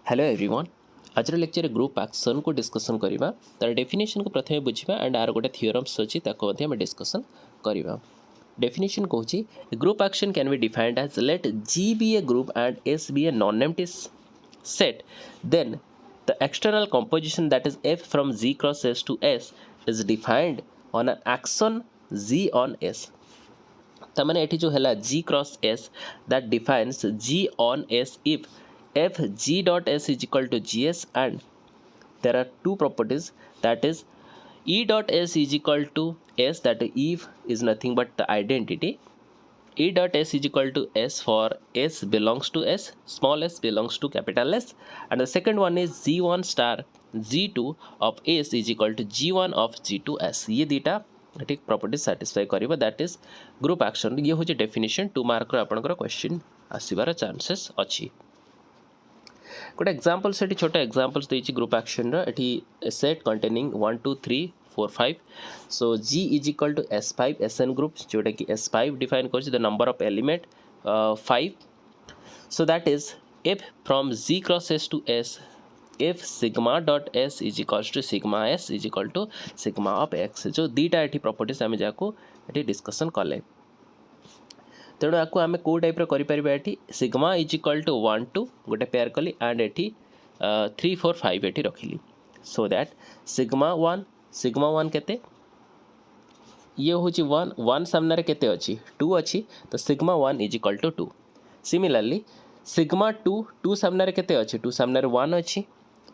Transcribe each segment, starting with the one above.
Hello everyone आज lecture group action को discussion करवा तार डेफिनेशन को प्रथम बुझा एंड आर गोटे थियोरम्स अच्छी आम डिस्कसन करवा डेफिनेशन कहूँ group action can be defined as let G be a group and S be a non empty set then the external composition that is F from G cross S to S is defined on an action G on S तमाने एठी जो है G cross S that defines G on S if f g dot s is equal to gs and there are two properties that is e dot s is equal to s that if is nothing but the identity e dot s is equal to s for s belongs to s small s belongs to capital S and the second one is g1 star g2 of s is equal to g1 of g2 s ये दीटा ठीक property satisfy करिबा that is group action ये होचे definition 2 mark रो आपनकर question आसीबार chances अछि गोटे example से छोट एग्जाम्पल्स देती ग्रुप एक्शन री set containing 1 2 3 4 5 so G is equal to S5 SN group जोटा कि S5 डिफाइन कर the number of element 5 so that is F from G cross S to S F sigma dot S is equals to sigma S is equal to sigma of X जो दीटा ये properties आम जहाँ discussion कले तेणु आपको आम कौ टाइप करें सिग्मा इज इक्वल टू 1 2 गोटे पेयर कली एंड एटी 3 4 5 ये रखिली सो दैट सिग्मा 1 केते ये हूँ 1 1 सामने केते अच्छी 2 अच्छी तो sigma 1 is equal to 2 similarly sigma 2 सामने केते अच्छी 2 सामने 1 अच्छी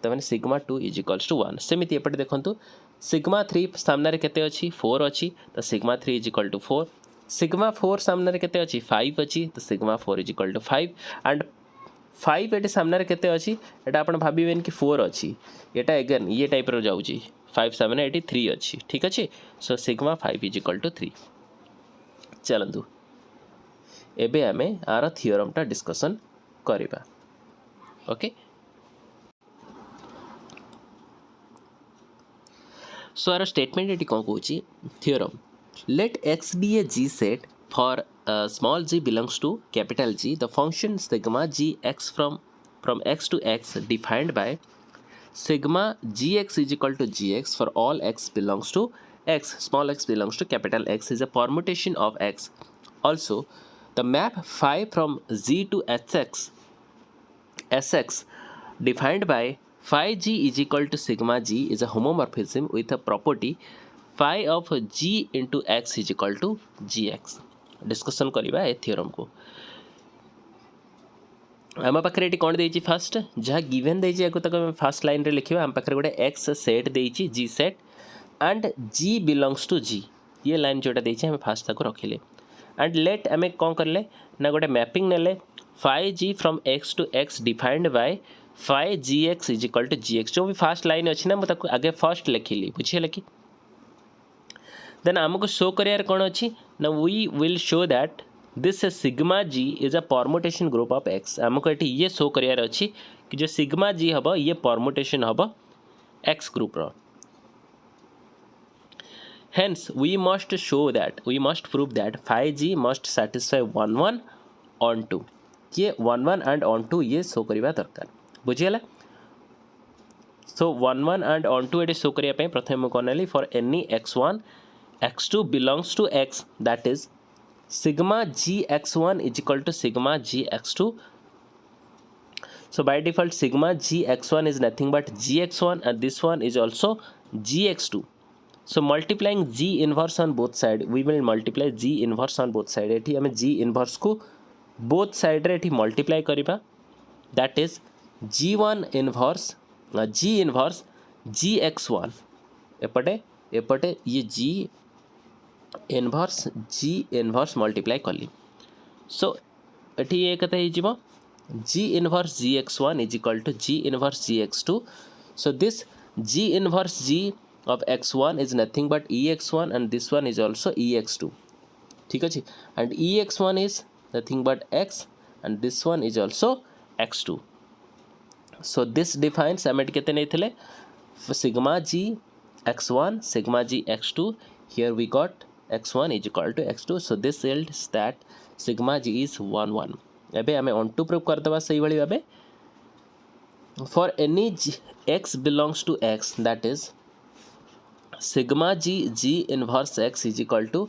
तो मैंने सिग्मा 2 इज इक्वल्स टू 1 सेमती एपटे देखो सिग्मा 3 सामने केते अच्छी 4 अच्छी तो sigma 3 is equal to 4 sigma 4 सामने केते अच्छी 5 अच्छी तो sigma 4 is equal to 5 and 5 ये सामने केते अच्छी एटा आपण भाबिबेन कि 4 अच्छी एटा अगेन ये टाइप रो जाउची 5 सामने एटी 3 अच्छी ठीक अच्छे so sigma 5 is equal to 3 चलंतु एबे आमे आर थियोरम टा डिस्कशन करिबा ओके सो आर स्टेटमेंट एटी कोन कहूची theorem let x be a g set for small g belongs to capital G the function sigma g x from x to x defined by sigma gx is equal to gx for all x belongs to x small x belongs to capital X is a permutation of x also the map phi from z to sx defined by phi g is equal to sigma g is a homomorphism with a property phi of g into x is equal to gx discussion करवा ए theorem को आम पाखे ये कौन देती fast जहाँ given देती तक फास्ट लाइन रे लिखा आम पाखे गोटे एक्स सेट देती जी सेट एंड जी बिलंग्स टू जी ये लाइन जोटा देती आम फास्ट ताको रखिले एंड लेट आम कौन कले ना गोटे मैपिंग नेले phi G from X to X defined by phi G X is equal to G X जो भी फास्ट लाइन अच्छी ना मुझे आगे फर्स्ट लिखिली बुझीगला कि देन आमको शो करार कौन अच्छी ना we will show that this sigma G is a permutation group of X आमको ये शो करार अच्छी कि जो सिग्मा जी हम ये परमुटेशन हम एक्स ग्रुप रो hence we must show that we must prove that phi G must satisfy 1 1 on 2 ये 1 1 एंड ऑन 2 ये शो करवा दरकार बुझीगला सो 1 1 एंड ऑन 2 ये शो करने प्रथम कौन for any x1 x2 belongs to x that is sigma g x1 is equal to sigma g x2 so by default sigma g x1 is nothing but g x1 and this one is also g x2 so multiplying g inverse on both side we will multiply g inverse on both side एठी हमें g inverse को both side रे एठी multiply करिबा that is g1 inverse g inverse g x1 एपटे ये g inverse multiply कली सो eighty ये कते हो G inverse G x1 is equal to G inverse G x2 so this G inverse G of x1 is nothing but ex1 and this one is also ex2 ठीक अच्छे and ex1 is nothing but x and this one is also x2 so this defines आम केते नहीं sigma G x1 sigma g x2 here we got x1 is equal to x2 so this yields that sigma g is 1 1 एबे आमे on to prove करदबा सही भली भाबे for any x belongs to x, that is sigma g inverse x is equal to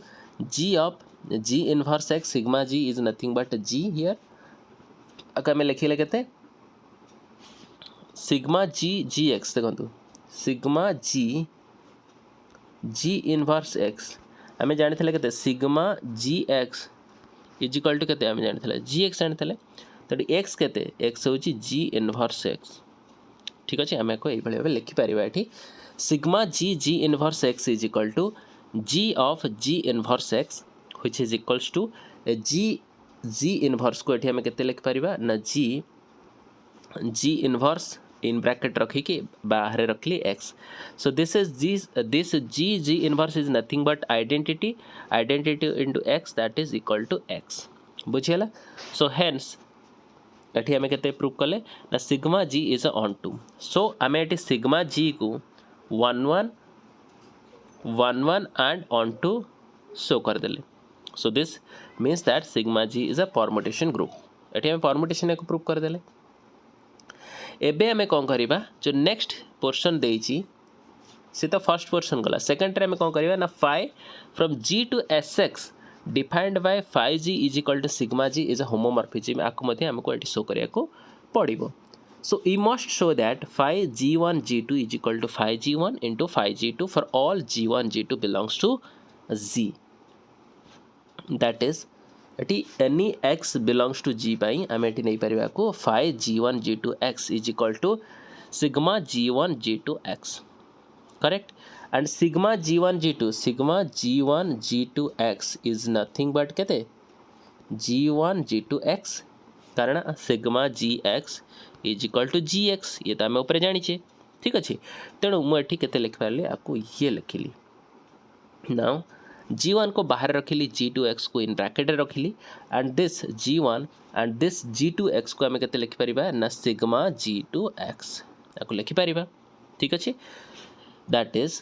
g of g inverse x. Sigma g is nothing but g here. आगे आम लिखिले केते sigma G X देखो sigma G inverse X आम जानी के sigma G X is equal to केते आम जानी जी एक्स जानी तो एक्स केते एक्स हूँ जी इनवर्स एक्स ठीक अच्छे आम को ये लिखिपर ये sigma G inverse X is equal to G of G inverse X which is equals to G inverse को ये आम के लिखिपर ना जी इनवर्स इन ब्रैकेट रखिकी बाहर रखली x. So this G inverse is nothing but identity into x that is equal to x. बुझीगला. So hence ये आम के प्रूव कले ना sigma G is onto. So आम ये सिग्मा जी को 1 1 एंड ऑन टू शो करदे. So this means that sigma G is a permutation group. ये आम परमुटेशन को प्रूव करदे. एबे आम कौन करवा जो नेक्स्ट पोर्शन देची सी तो फर्स्ट पोर्शन गला. सेकेंड आम कौन करवा ना phi from G to S x defined by phi G is equal to sigma G is a homomorphism. आपको आमको ये शो करा पड़ो. So we must show that phi G1 G2 is equal to phi G1 into phi G2 for all G1 G2 belongs to G. That is एटी any x belongs to G पाई आम ये नहीं पार को phi G1 G2 x is equal to sigma G1 G2 X. Correct. And sigma G1 G2 x is nothing but केते G1 G2 X कारण sigma G X is equal to G X ये तो आम ऊपर जानीचे. ठीक अच्छे. तेणु मुझे के लिखिपारे आपको ये लिखिली. नाउ G1 को बाहर रखिली G2 एक्स को इन ब्रैकेट रखिली and this G1 and this G2 x को आम के लिखिपर ना सिग्मा G2 एक्स आपको लिखिपर. ठीक अच्छे. That is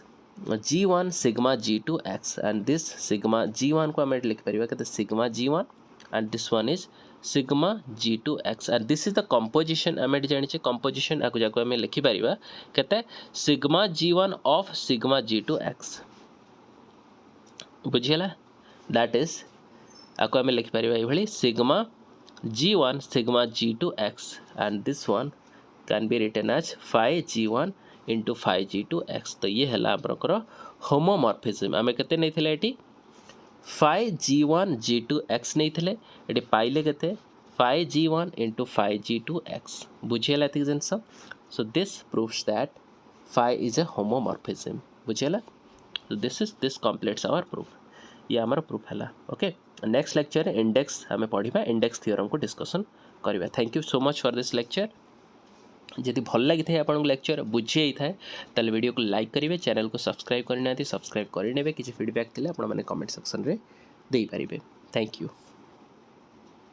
G1 sigma G2 x and this sigma G1 को आम लिखिपर के sigma G1 and this one is sigma G2 x and this is the composition. आम ये जानी कंपोजिशन आपको जाको आम लिखिपर के sigma G1 of sigma G2 x. बुझीगला. दैट इज आपको आम लिखिपर ये sigma G1 sigma G2 x and this one can be written as phi G1 into phi G2 x. तो ये है आमर होमोमॉर्फिज्म. आम के नहीं फाइ G1 G2 एक्स नहीं ये पाइले के phi G1 into phi G2 x. बुझीगला ये जिनस. So this proves that phi is a homomorphism. बुझीगला. So this completes our proof. ये आमर प्रूफ है. ओके. नेक्स्ट लेक्चर इंडेक्स आम पढ़ा इंडेक्स थ्योरम को डिस्कसन करवा. Thank you so much for this lecture. जदि भल लगी था आपको लेक्चर बुझे था ताले वीडियो को लाइक करेंगे, चैनल को सब्सक्राइब करना सब्सक्राइब करने किसी फीडबैक थे आप कमेंट सेक्शन में दे पारे. Thank you.